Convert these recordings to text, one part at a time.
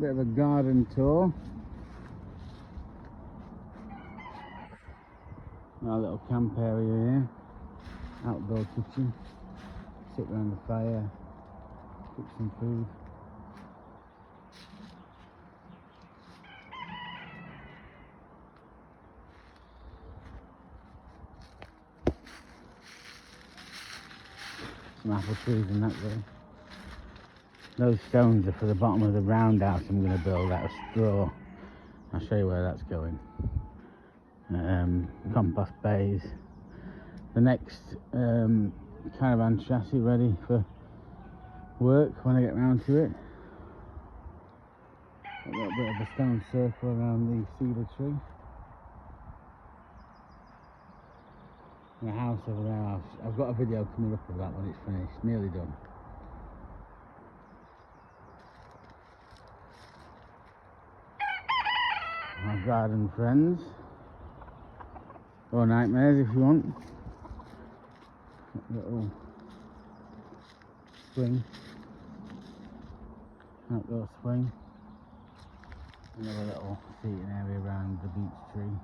Bit of a garden tour. Our little camp area here. Outdoor kitchen. Sit around the fire. Cook some food. Some apple trees and that way. Those stones are for the bottom of the roundhouse I'm going to build out of straw. I'll show you where that's going. Compost bays. The next caravan chassis ready for work when I get round to it. A little bit of a stone circle around the cedar tree. And the house over there, I've got a video coming up of that when it's finished, nearly done. My garden friends, or nightmares if you want. Little swing, outdoor swing. Another little seating area around the beech tree.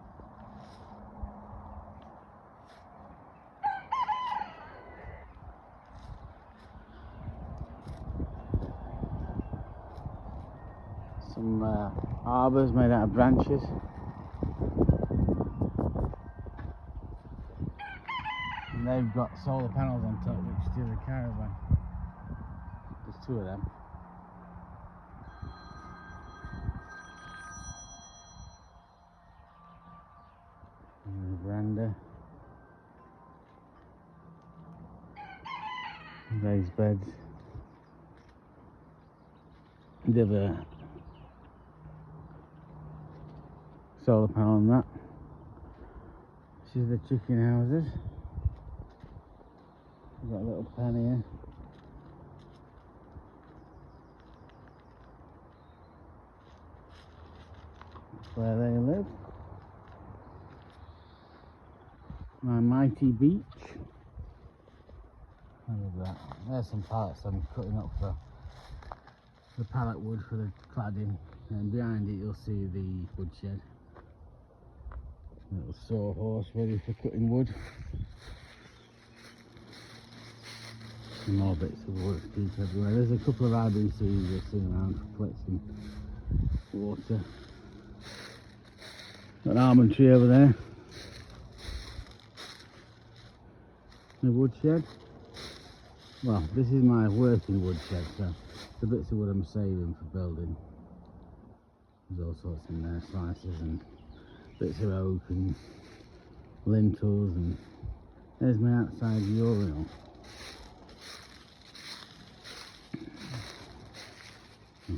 Some arbours made out of branches. And they've got solar panels on top which do the caravan. There's two of them. And the veranda. Raised beds. They have a solar panel on that. This is the chicken houses. We've got a little pen here. That's where they live. My mighty beach. Look at that. There's some pallets I'm cutting up for the pallet wood for the cladding, and behind it you'll see the woodshed. Little sawhorse ready for cutting wood. Some more bits of wood to keep everywhere. There's a couple of IBCs you'll see around for collecting water. Got an almond tree over there. The woodshed. Well, this is my working woodshed, so the bits of wood I'm saving for building. There's all sorts in there, slices and bits of oak and lintels, and there's my outside urinal.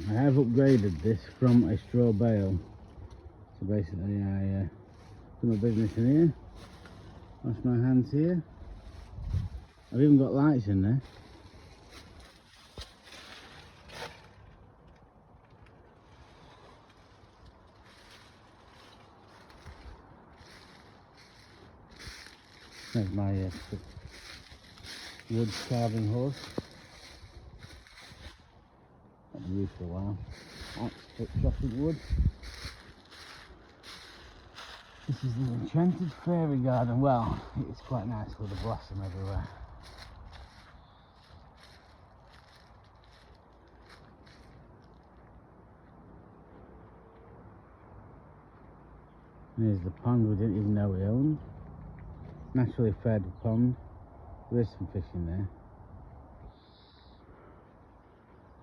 I have upgraded this from a straw bale, so basically I do my business in here, wash my hands here. I've even got lights in there. There's my wood carving horse. I've been used for a while. Axe for chopping wood. This is the enchanted fairy garden. Well, it's quite nice with the blossom everywhere. Here's the pond we didn't even know we owned. Naturally fed pond. There is some fish in there.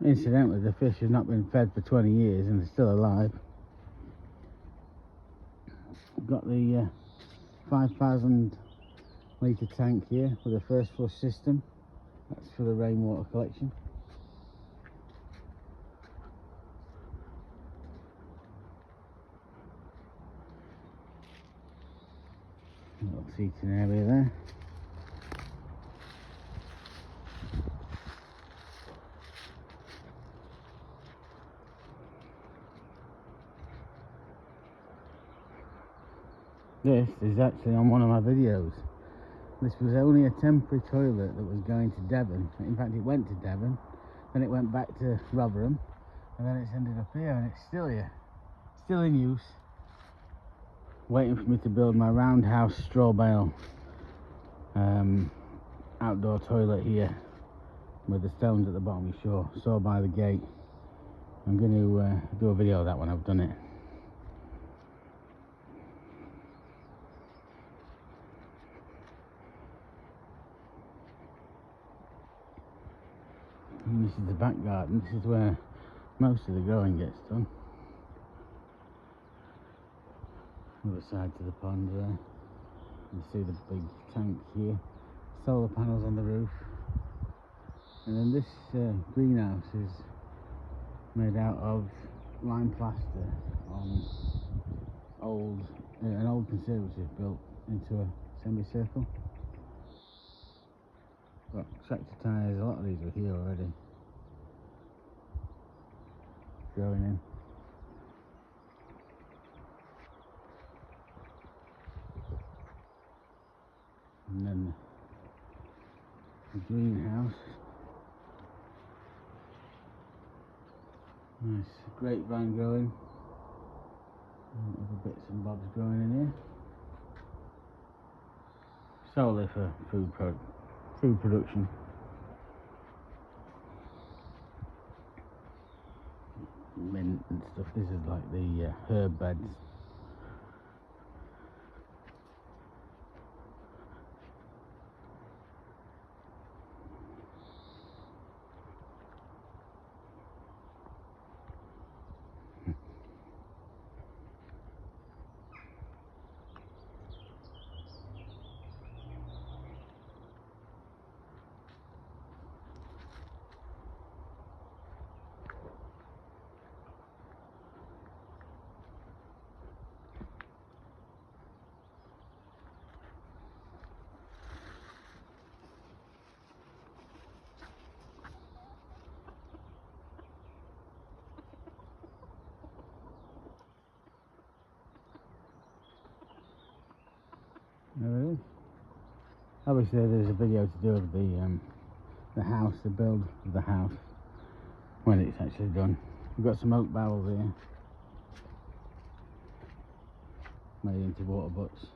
Incidentally, the fish have not been fed for 20 years and they're still alive. We've got the 5,000 litre tank here with a first flush system. That's for the rainwater collection. Little seating area there. This is actually on one of my videos. This was only a temporary toilet that was going to Devon. In fact, it went to Devon, then it went back to Rotherham, And then it's ended up here, and it's still here, still in use, waiting for me to build my roundhouse straw bale outdoor toilet here with the stones at the bottom. You saw by the gate. I'm going to do a video of that when I've done it. And this is the back garden. This is where most of the growing gets done. Other side to the pond there. You see the big tank here. Solar panels on the roof. And then this greenhouse is made out of lime plaster on an old conservatory built into a semicircle. Got tractor tyres, a lot of these are here already. Growing in. And then the greenhouse. Nice grapevine growing. And other bits and bobs growing in here. Solely for food production. Mint and stuff. This is like the herb beds. There it is. Obviously there's a video to do of the house, the build of the house, when it's actually done. We've got some oak barrels here, made into water butts,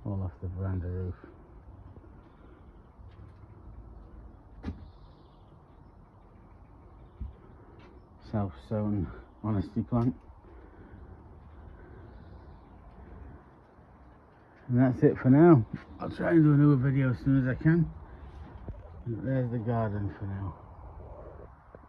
all off the veranda roof. Self-sown honesty plant. And that's it for now. I'll try and do another video as soon as I can. There's the garden for now.